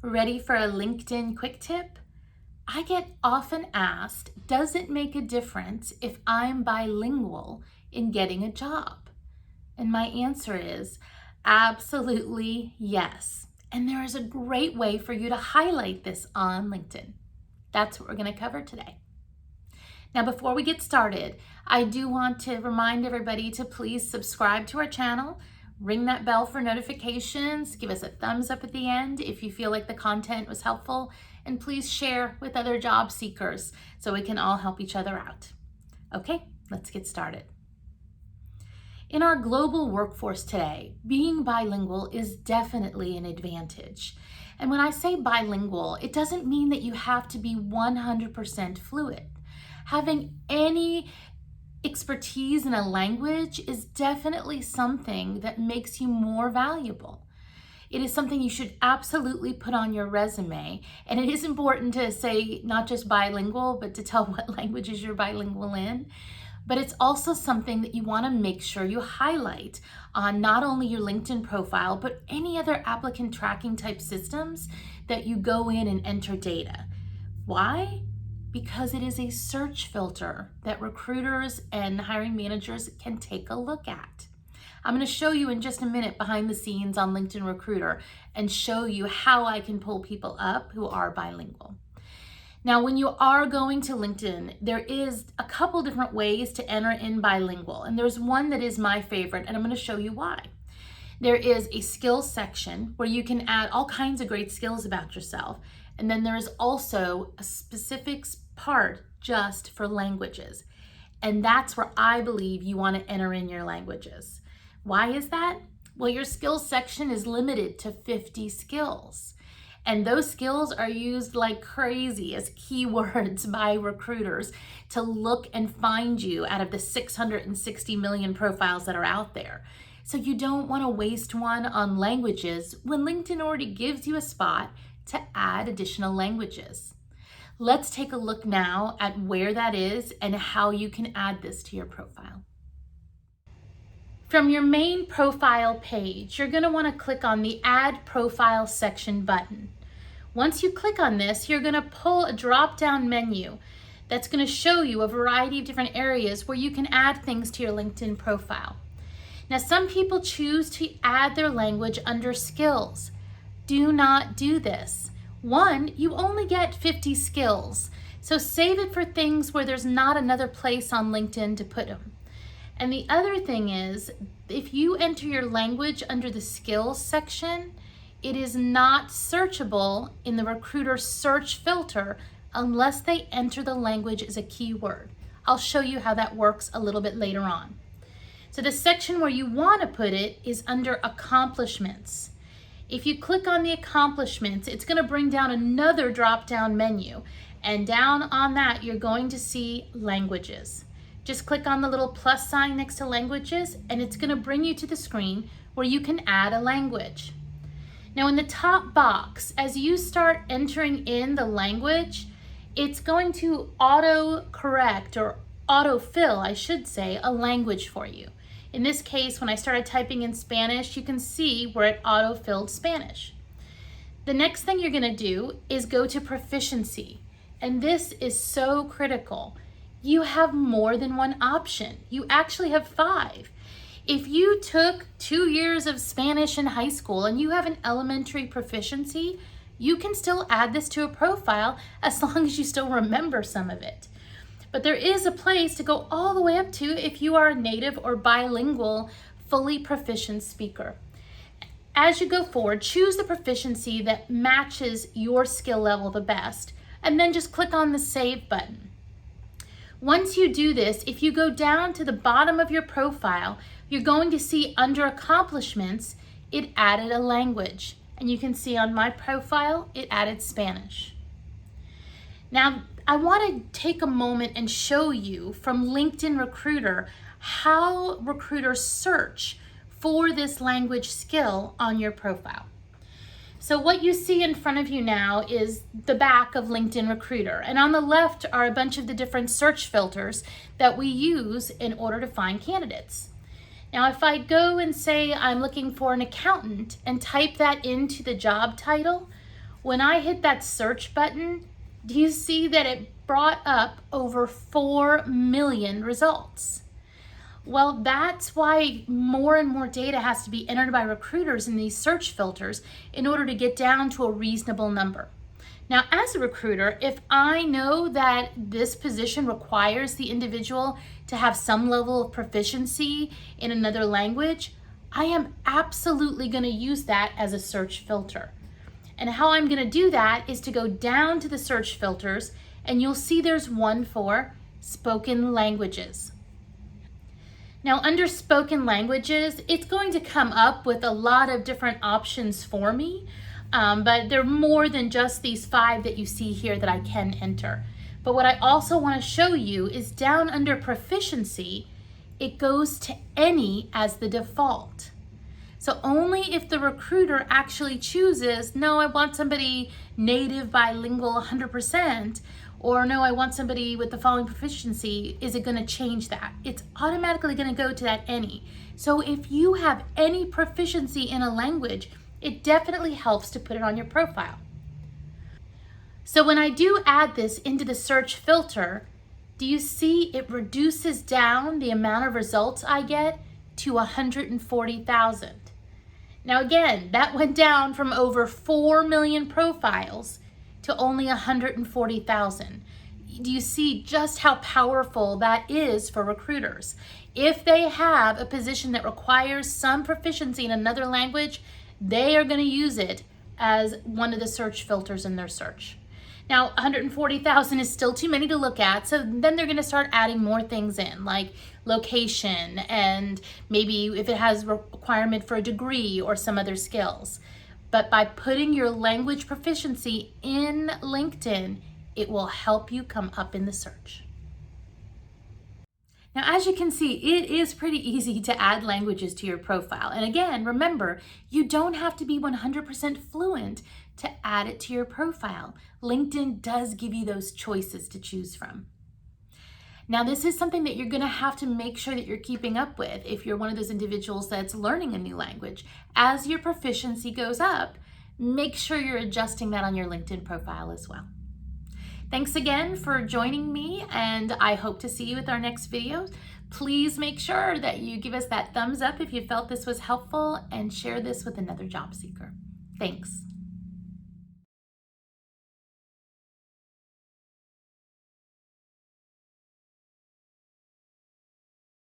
Ready for a LinkedIn quick tip? I get often asked, does it make a difference if I'm bilingual in getting a job? And my answer is absolutely yes. And there is a great way for you to highlight this on LinkedIn. That's what we're going to cover today. Now, before we get started, I do want to remind everybody to please subscribe to our channel. Ring that bell for notifications, give us a thumbs up at the end if you feel like the content was helpful, and please share with other job seekers so we can all help each other out. Okay, let's get started. In our global workforce today, being bilingual is definitely an advantage. And when I say bilingual, it doesn't mean that you have to be 100% fluent. Having any expertise in a language is definitely something that makes you more valuable. It is something you should absolutely put on your resume, and it is important to say not just bilingual, but to tell what languages you're bilingual in. But it's also something that you want to make sure you highlight on not only your LinkedIn profile, but any other applicant tracking type systems that you go in and enter data. Why? Because it is a search filter that recruiters and hiring managers can take a look at. I'm going to show you in just a minute behind the scenes on LinkedIn Recruiter and show you how I can pull people up who are bilingual. Now, when you are going to LinkedIn, there is a couple different ways to enter in bilingual, and there's one that is my favorite, and I'm going to show you why. There is a skills section where you can add all kinds of great skills about yourself. And then there is also a specific part just for languages. And that's where I believe you want to enter in your languages. Why is that? Well, your skills section is limited to 50 skills. And those skills are used like crazy as keywords by recruiters to look and find you out of the 660 million profiles that are out there. So you don't want to waste one on languages when LinkedIn already gives you a spot to add additional languages. Let's take a look now at where that is and how you can add this to your profile. From your main profile page, you're going to want to click on the Add Profile section button. Once you click on this, you're going to pull a drop-down menu that's going to show you a variety of different areas where you can add things to your LinkedIn profile. Now, some people choose to add their language under skills. Do not do this. One, you only get 50 skills, so save it for things where there's not another place on LinkedIn to put them. And the other thing is, if you enter your language under the skills section, it is not searchable in the recruiter search filter unless they enter the language as a keyword. I'll show you how that works a little bit later on. So the section where you want to put it is under accomplishments. If you click on the accomplishments, it's going to bring down another drop-down menu. And down on that, you're going to see languages. Just click on the little plus sign next to languages, and it's going to bring you to the screen where you can add a language. Now, in the top box, as you start entering in the language, it's going to auto-correct or autofill, I should say, a language for you. In this case, when I started typing in Spanish, you can see where it auto-filled Spanish. The next thing you're going to do is go to proficiency. And this is so critical. You have more than one option. You actually have 5. If you took 2 years of Spanish in high school and you have an elementary proficiency, you can still add this to a profile as long as you still remember some of it. But there is a place to go all the way up to if you are a native or bilingual, fully proficient speaker. As you go forward, choose the proficiency that matches your skill level the best, and then just click on the Save button. Once you do this, if you go down to the bottom of your profile, you're going to see under accomplishments, it added a language. And you can see on my profile, it added Spanish. Now, I want to take a moment and show you from LinkedIn Recruiter how recruiters search for this language skill on your profile. So what you see in front of you now is the back of LinkedIn Recruiter. And on the left are a bunch of the different search filters that we use in order to find candidates. Now, if I go and say I'm looking for an accountant and type that into the job title, When I hit that search button, do you see that it brought up over 4 million results? Well, that's why more and more data has to be entered by recruiters in these search filters in order to get down to a reasonable number. Now, as a recruiter, if I know that this position requires the individual to have some level of proficiency in another language, I am absolutely going to use that as a search filter. And how I'm going to do that is to go down to the search filters, and you'll see there's one for spoken languages. Now, under spoken languages, it's going to come up with a lot of different options for me, but there are more than just these 5 that you see here that I can enter. But what I also want to show you is down under proficiency, it goes to any as the default. So only if the recruiter actually chooses, no, I want somebody native bilingual 100%, or no, I want somebody with the following proficiency, is it going to change that? It's automatically going to go to that any. So if you have any proficiency in a language, it definitely helps to put it on your profile. So when I do add this into the search filter, do you see it reduces down the amount of results I get to 140,000? Now again, that went down from over 4 million profiles to only 140,000. Do you see just how powerful that is for recruiters? If they have a position that requires some proficiency in another language, they are going to use it as one of the search filters in their search. Now, 140,000 is still too many to look at, so then they're going to start adding more things in, like location, and maybe if it has requirement for a degree or some other skills. But by putting your language proficiency in LinkedIn, it will help you come up in the search. Now, as you can see, it is pretty easy to add languages to your profile. And again, remember, you don't have to be 100% fluent to add it to your profile. LinkedIn does give you those choices to choose from. Now, this is something that you're going to have to make sure that you're keeping up with if you're one of those individuals that's learning a new language. As your proficiency goes up, make sure you're adjusting that on your LinkedIn profile as well. Thanks again for joining me, and I hope to see you with our next video. Please make sure that you give us that thumbs up if you felt this was helpful, and share this with another job seeker. Thanks.